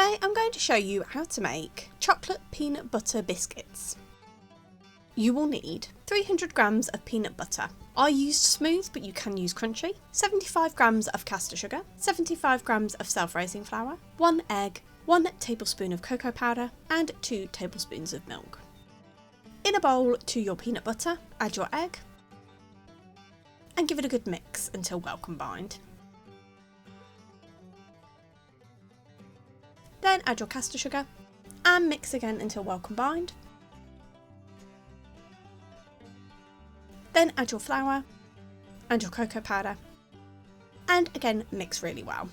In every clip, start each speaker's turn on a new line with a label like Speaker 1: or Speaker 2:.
Speaker 1: Today I'm going to show you how to make chocolate peanut butter biscuits. You will need 300 grams of peanut butter. I used smooth, but you can use crunchy. 75 grams of caster sugar, 75 grams of self-raising flour, 1 egg, 1 tablespoon of cocoa powder, and 2 tablespoons of milk. In a bowl to your peanut butter, add your egg and give it a good mix until well combined. Then add your caster sugar and mix again until well combined. Then add your flour and your cocoa powder and again mix really well.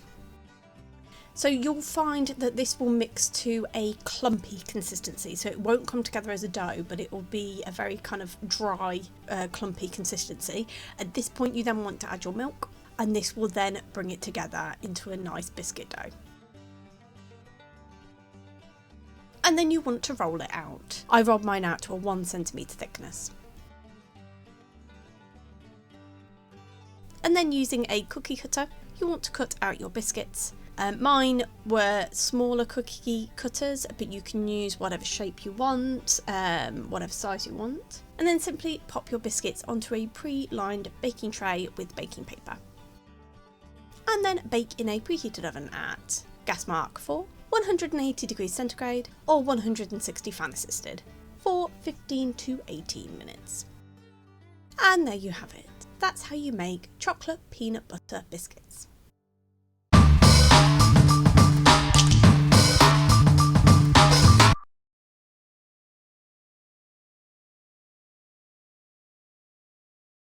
Speaker 1: So you'll find that this will mix to a clumpy consistency, so it won't come together as a dough, but it will be a very kind of dry, clumpy consistency. At this point you then want to add your milk, and this will then bring it together into a nice biscuit dough. And then you want to roll it out. I rolled mine out to a 1 centimetre thickness. And then using a cookie cutter, you want to cut out your biscuits. Mine were smaller cookie cutters, but you can use whatever shape you want, whatever size you want. And then simply pop your biscuits onto a pre-lined baking tray with baking paper. And then bake in a preheated oven at gas mark for 180 degrees centigrade or 160 fan assisted for 15 to 18 minutes. And there you have it. That's how you make chocolate peanut butter biscuits.